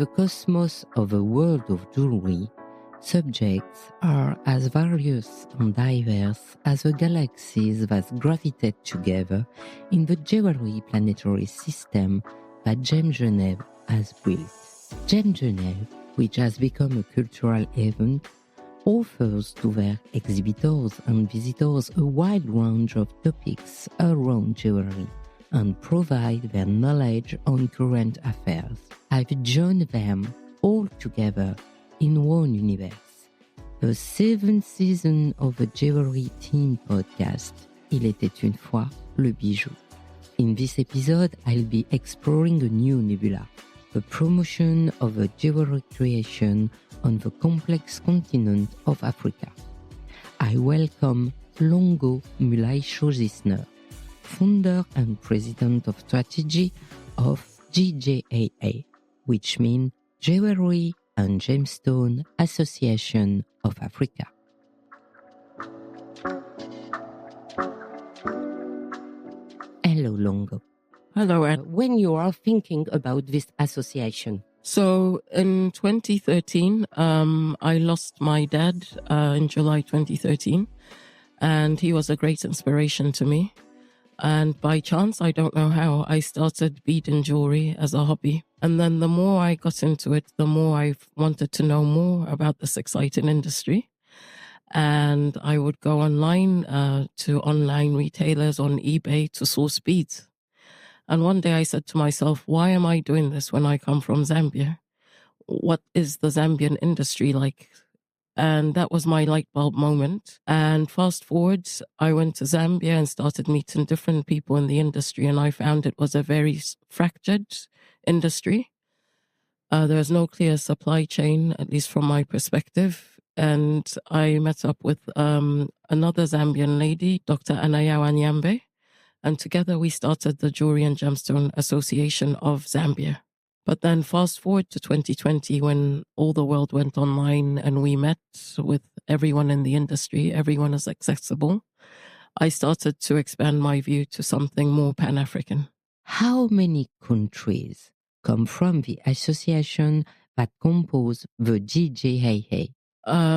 the cosmos of a world of jewelry, subjects are as various and diverse as the galaxies that gravitate together in the jewelry planetary system that GemGeneve's has built. GemGeneve's, which has become a cultural event, offers to their exhibitors and visitors a wide range of topics around jewelry and provide their knowledge on current affairs. I've joined them all together in one Univers, the 7th season of the jewellery-themed podcast, Il était une fois, le bijou. In this episode, I'll be exploring a new nebula, the promotion of a jewelry creation on the complex continent of Africa. I welcome Longo Mulaisho-Zinsner, founder and president of strategy of JGAA, which means Jewellery and Gemstone Association of Africa. Hello, Longo. Hello, Ed. When you are thinking about this association? So in 2013, I lost my dad in July 2013, and he was a great inspiration to me. And by chance, I don't know how, I started beading jewelry as a hobby. And then the more I got into it, the more I wanted to know more about this exciting industry. And I would go online to online retailers on eBay to source beads. And one day I said to myself, why am I doing this when I come from Zambia? What is the Zambian industry like? And that was my light bulb moment. And fast forward, I went to Zambia and started meeting different people in the industry. And I found it was a very fractured industry. There was no clear supply chain, at least from my perspective. And I met up with another Zambian lady, Dr. Anayawa Nyambe. And together we started the Jewelry and Gemstone Association of Zambia. But then fast forward to 2020, when all the world went online and we met with everyone in the industry, everyone is accessible, I started to expand my view to something more Pan-African. How many countries come from the association that compose the JGAA?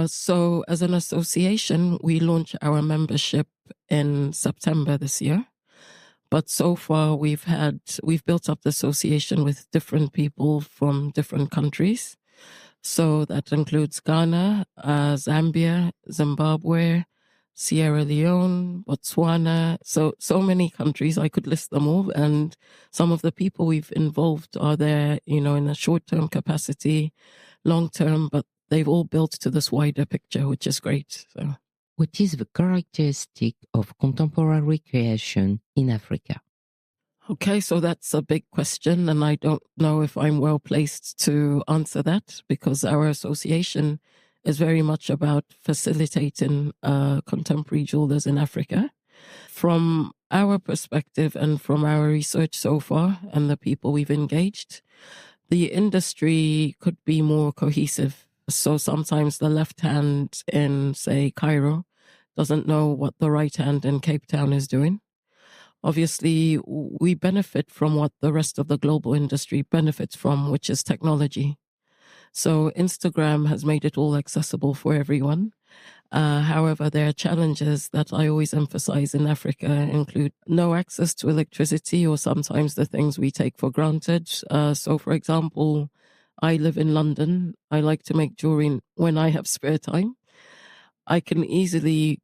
So as an association, we launched our membership in September this year. But so far, we've built up the association with different people from different countries. So that includes Ghana, Zambia, Zimbabwe, Sierra Leone, Botswana. So many countries, I could list them all. And some of the people we've involved are there, in a short-term capacity, long-term, but they've all built to this wider picture, which is great. So. What is the characteristic of contemporary creation in Africa? Okay, so that's a big question, and I don't know if I'm well placed to answer that, because our association is very much about facilitating contemporary jewelers in Africa. From our perspective and from our research so far and the people we've engaged, the industry could be more cohesive. So sometimes the left hand in, say, Cairo doesn't know what the right hand in Cape Town is doing. Obviously, we benefit from what the rest of the global industry benefits from, which is technology. So Instagram has made it all accessible for everyone. However, there are challenges that I always emphasize in Africa, include no access to electricity or sometimes the things we take for granted. So, for example, I live in London. I like to make jewelry when I have spare time. I can easily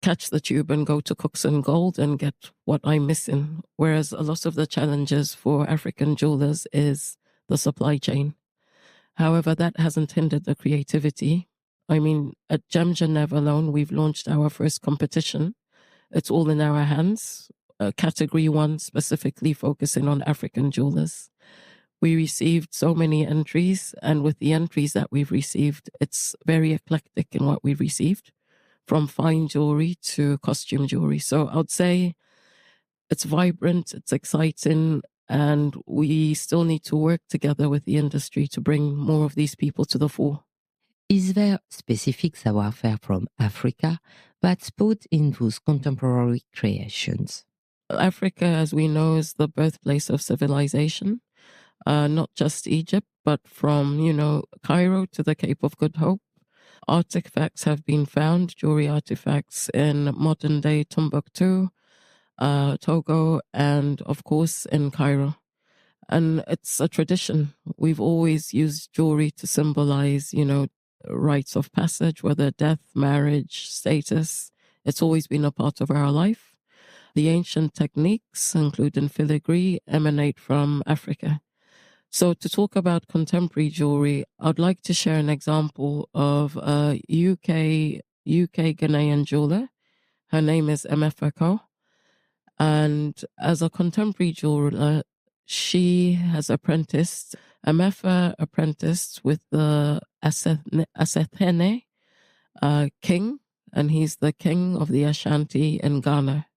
catch the tube and go to Cooks and Gold and get what I'm missing. Whereas a lot of the challenges for African jewelers is the supply chain. However, that hasn't hindered the creativity. I mean, at GemGenev alone, we've launched our first competition. It's all in our hands. Category 1 specifically focusing on African jewelers. We received so many entries, and with the entries that we've received, it's very eclectic in what we've received, from fine jewelry to costume jewelry. So I would say it's vibrant, it's exciting, and we still need to work together with the industry to bring more of these people to the fore. Is there specific savoir-faire from Africa that's put in those contemporary creations? Africa, as we know, is the birthplace of civilization. not just Egypt, but from, Cairo to the Cape of Good Hope. Artifacts have been found, jewelry artifacts in modern day Timbuktu, Togo, and of course in Cairo. And it's a tradition. We've always used jewelry to symbolize, rites of passage, whether death, marriage, status. It's always been a part of our life. The ancient techniques, including filigree, emanate from Africa. So to talk about contemporary jewelry, I'd like to share an example of a UK Ghanaian jeweler. Her name is Amoako. And as a contemporary jeweler, she has apprenticed, Amefa apprenticed with the Asethene king, and he's the king of the Ashanti in Ghana.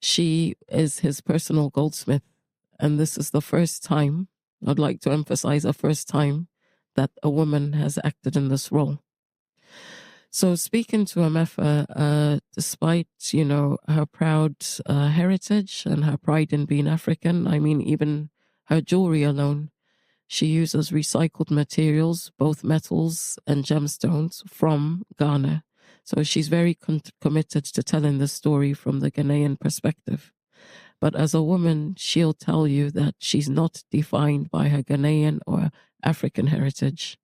She is his personal goldsmith. And this is the first time, I'd like to emphasize, the first time that a woman has acted in this role. So speaking to Amefa, despite, her proud heritage and her pride in being African, I mean, even her jewelry alone, she uses recycled materials, both metals and gemstones from Ghana. So she's very committed to telling the story from the Ghanaian perspective. But as a woman, she'll tell you that she's not defined by her Ghanaian or African heritage.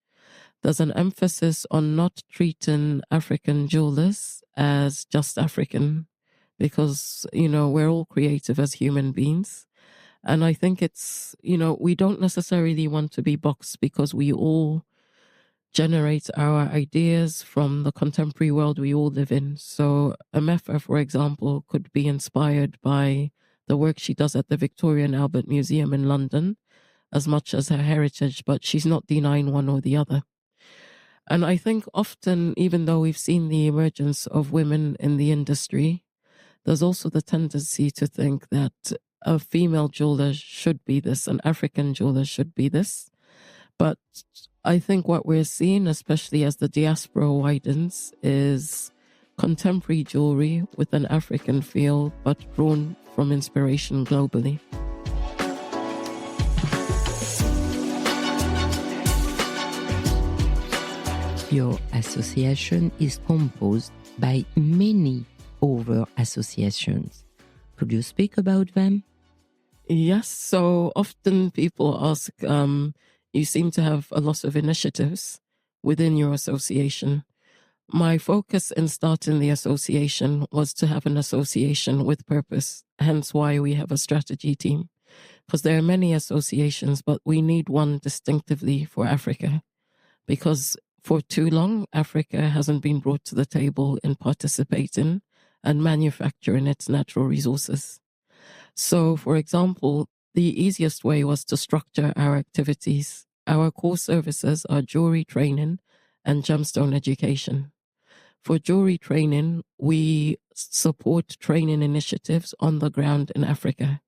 There's an emphasis on not treating African jewelers as just African because, we're all creative as human beings. And I think it's, we don't necessarily want to be boxed because we all generate our ideas from the contemporary world we all live in. So Amefa, for example, could be inspired by the work she does at the Victoria and Albert Museum in London as much as her heritage, but she's not denying one or the other. And I think often, even though we've seen the emergence of women in the industry, there's also the tendency to think that a female jeweler should be this, an African jeweler should be this. But I think what we're seeing, especially as the diaspora widens, is contemporary jewelry with an African feel, but drawn from inspiration globally. Your association is composed by many other associations. Could you speak about them? Yes, so often people ask, you seem to have a lot of initiatives within your association. My focus in starting the association was to have an association with purpose, hence why we have a strategy team. Because there are many associations, but we need one distinctively for Africa. Because for too long, Africa hasn't been brought to the table in participating and manufacturing its natural resources. So, for example, the easiest way was to structure our activities. Our core services are jewelry training and gemstone education. For jewelry training, we support training initiatives on the ground in Africa.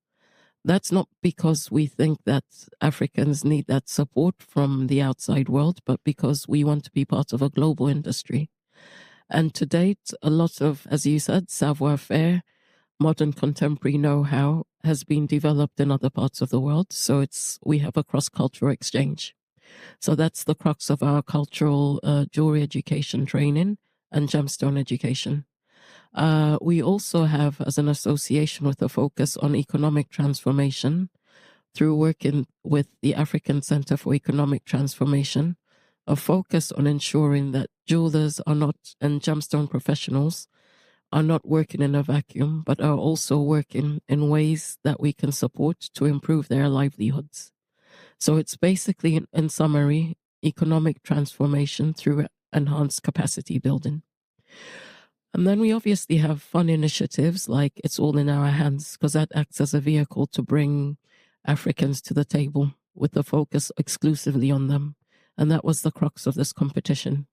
That's not because we think that Africans need that support from the outside world, but because we want to be part of a global industry. And to date, a lot of, as you said, savoir-faire, modern contemporary know-how has been developed in other parts of the world. So we have a cross-cultural exchange. So that's the crux of our cultural jewelry education training and gemstone education. We also have, as an association with a focus on economic transformation, through working with the African Center for Economic Transformation, a focus on ensuring that jewelers are not, and gemstone professionals are not working in a vacuum, but are also working in ways that we can support to improve their livelihoods. So it's basically, in summary, economic transformation through enhanced capacity building. And then we obviously have fun initiatives like It's All in Our Hands, because that acts as a vehicle to bring Africans to the table with a focus exclusively on them. And that was the crux of this competition.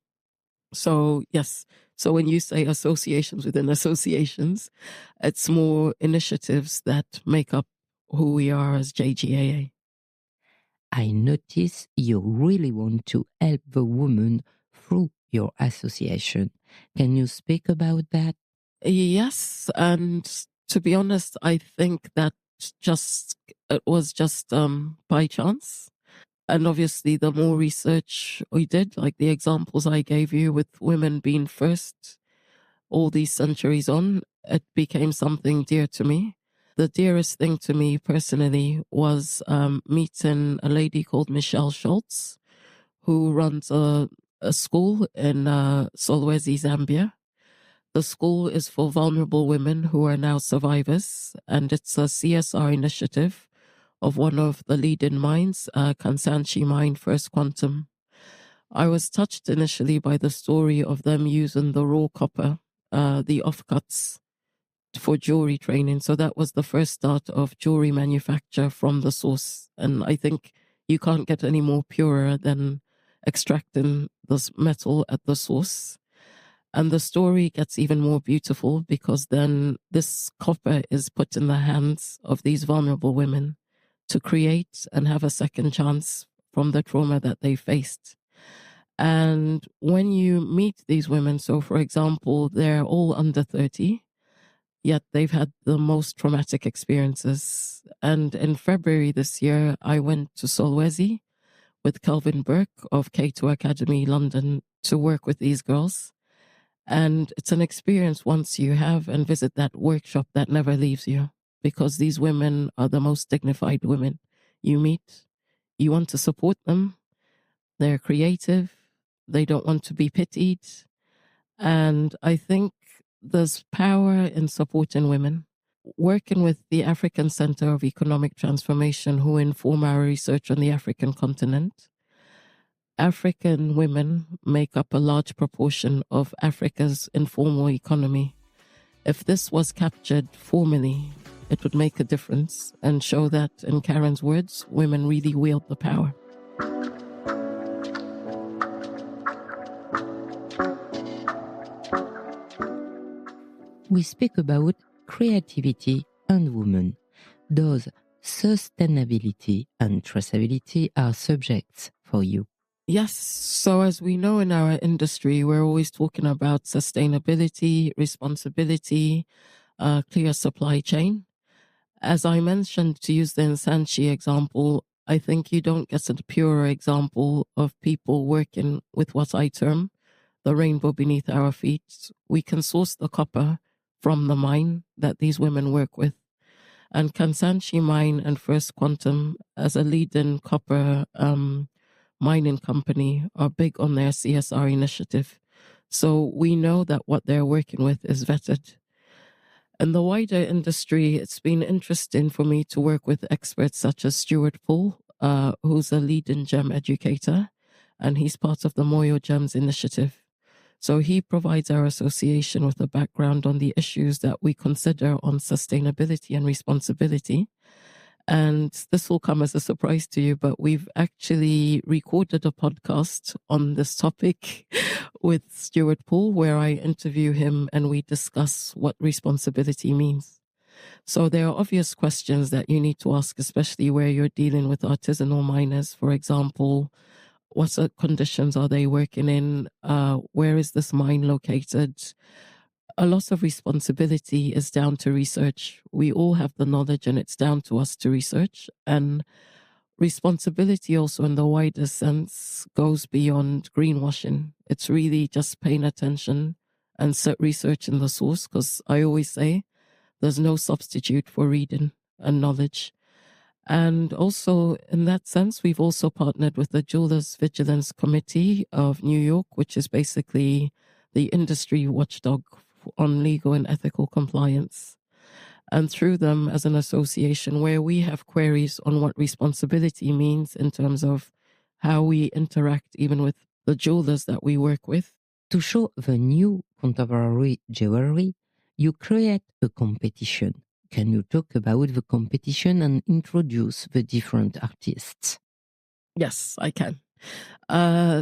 So, yes. So when you say associations within associations, it's more initiatives that make up who we are as JGAA. I notice you really want to help the women through your association. Can you speak about that? Yes. And to be honest, I think that it was just by chance. And obviously, the more research we did, like the examples I gave you with women being first all these centuries on, it became something dear to me. The dearest thing to me personally was meeting a lady called Michelle Schultz, who runs a school in Solwezi, Zambia. The school is for vulnerable women who are now survivors, and it's a CSR initiative of one of the leading minds, Kansanshi Mine First Quantum. I was touched initially by the story of them using the raw copper, the offcuts, for jewelry training. So that was the first start of jewelry manufacture from the source. And I think you can't get any more purer than extracting this metal at the source. And the story gets even more beautiful because then this copper is put in the hands of these vulnerable women to create and have a second chance from the trauma that they faced. And when you meet these women, so for example, they're all under 30, yet they've had the most traumatic experiences. And in February this year, I went to Solwezi with Kelvin Burke of K2 Academy London to work with these girls. And it's an experience once you have and visit that workshop that never leaves you, because these women are the most dignified women you meet. You want to support them. They're creative. They don't want to be pitied. And I think there's power in supporting women. Working with the African Center of Economic Transformation, who inform our research on the African continent, African women make up a large proportion of Africa's informal economy. If this was captured formally, it would make a difference and show that, in Karen's words, women really wield the power. We speak about creativity and women. Those sustainability and traceability are subjects for you. Yes. So as we know in our industry, we're always talking about sustainability, responsibility, clear supply chain. As I mentioned, to use the Nsanchi example, I think you don't get a purer example of people working with what I term the rainbow beneath our feet. We can source the copper from the mine that these women work with. And Kansanshi Mine and First Quantum, as a leading copper mining company, are big on their CSR initiative. So we know that what they're working with is vetted. In the wider industry, it's been interesting for me to work with experts such as Stuart Poole, who's a leading gem educator, and he's part of the Moyo Gems initiative. So he provides our association with a background on the issues that we consider on sustainability and responsibility. And this will come as a surprise to you, but we've actually recorded a podcast on this topic with Stuart Poole, where I interview him and we discuss what responsibility means. So there are obvious questions that you need to ask, especially where you're dealing with artisanal miners. For example, what conditions are they working in? Where is this mine located? A lot of responsibility is down to research. We all have the knowledge and it's down to us to research. And responsibility also in the wider sense goes beyond greenwashing. It's really just paying attention and researching the source, because I always say there's no substitute for reading and knowledge. And also in that sense, we've also partnered with the Jewelers Vigilance Committee of New York, which is basically the industry watchdog on legal and ethical compliance. And through them, as an association, where we have queries on what responsibility means in terms of how we interact even with the jewelers that we work with. To show the new contemporary jewelry, you create a competition. Can you talk about the competition and introduce the different artists? Yes, I can.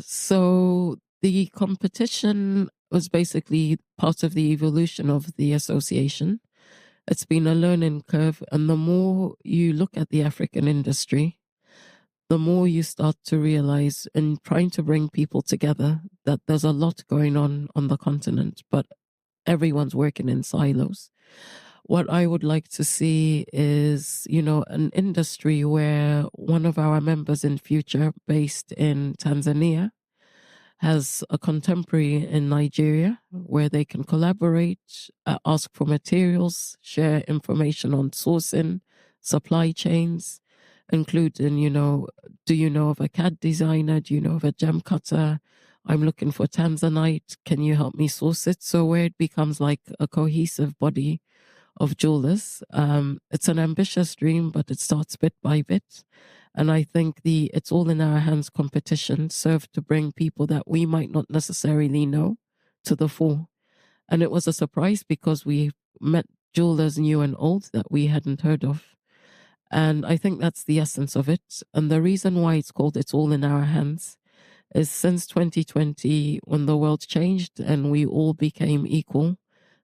So the competition was basically part of the evolution of the association. It's been a learning curve, and the more you look at the African industry, the more you start to realize, in trying to bring people together, that there's a lot going on the continent, but everyone's working in silos. What I would like to see is, an industry where one of our members in future, based in Tanzania, has a contemporary in Nigeria where they can collaborate, ask for materials, share information on sourcing, supply chains, including, do you know of a CAD designer? Do you know of a gem cutter? I'm looking for Tanzanite. Can you help me source it? So where it becomes like a cohesive body of jewelers. It's an ambitious dream, but it starts bit by bit. And I think the It's All in Our Hands competition served to bring people that we might not necessarily know to the fore. And it was a surprise because we met jewelers new and old that we hadn't heard of. And I think that's the essence of it. And the reason why it's called It's All in Our Hands is since 2020, when the world changed and we all became equal,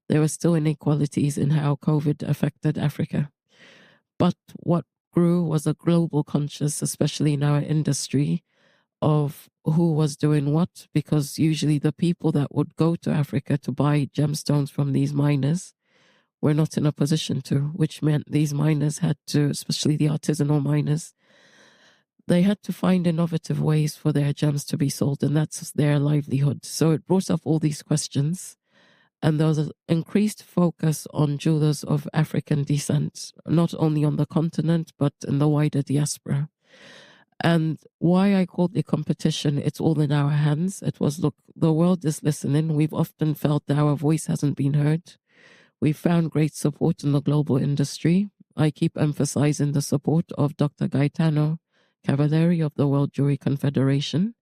there were still inequalities in how COVID affected Africa. But what grew was a global conscious, especially in our industry, of who was doing what, because usually the people that would go to Africa to buy gemstones from these miners were not in a position to, which meant these miners had to, especially the artisanal miners, they had to find innovative ways for their gems to be sold, and that's their livelihood. So it brought up all these questions. And there was an increased focus on jewelers of African descent, not only on the continent, but in the wider diaspora. And why I called the competition It's All in Our Hands, it was, look, the world is listening. We've often felt that our voice hasn't been heard. We've found great support in the global industry. I keep emphasizing the support of Dr. Gaetano Cavalieri of the World Jewellery Confederation,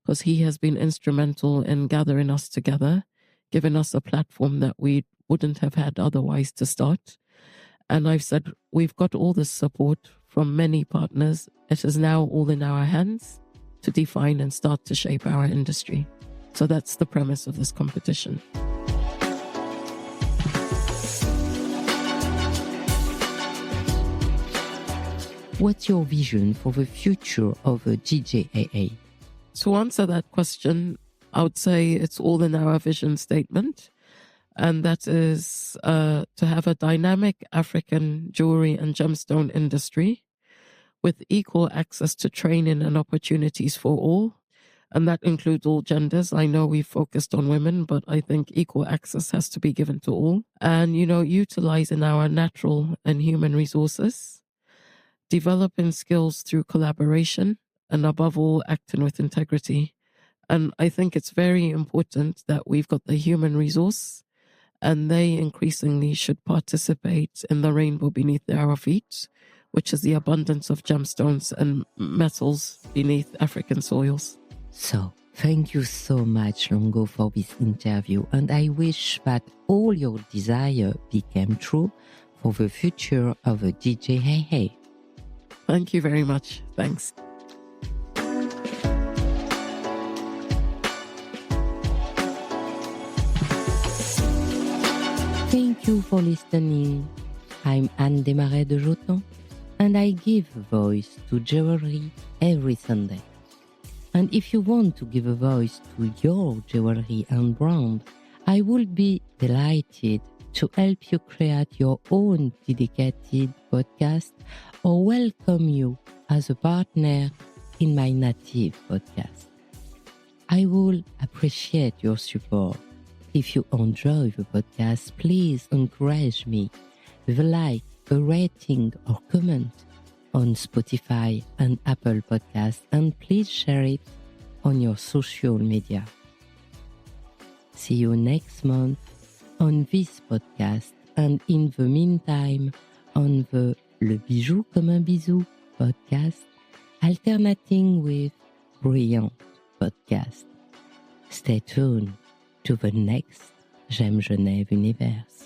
because he has been instrumental in gathering us together, given us a platform that we wouldn't have had otherwise to start. And I've said, we've got all this support from many partners. It is now all in our hands to define and start to shape our industry. So that's the premise of this competition. What's your vision for the future of the GGAA? To answer that question, I would say it's all in our vision statement, and that is to have a dynamic African jewelry and gemstone industry with equal access to training and opportunities for all, and that includes all genders. I know we've focused on women, but I think equal access has to be given to all. And, utilizing our natural and human resources, developing skills through collaboration, and above all, acting with integrity. And I think it's very important that we've got the human resource, and they increasingly should participate in the rainbow beneath our feet, which is the abundance of gemstones and metals beneath African soils. So, thank you so much, Longo, for this interview, and I wish that all your desire became true for the future of the GGAA. Thank you very much. Thanks. Thank you for listening. I'm Anne Desmarais de Joton, and I give a voice to jewelry every Sunday. And if you want to give a voice to your jewelry and brand, I would be delighted to help you create your own dedicated podcast or welcome you as a partner in my native podcast. I will appreciate your support. If you enjoy the podcast, please encourage me with a like, a rating, or comment on Spotify and Apple Podcasts, and please share it on your social media. See you next month on this podcast, and in the meantime on the Le Bijou comme un bisou podcast, alternating with Brilliant podcast. Stay tuned to the next GemGeneve's Univers.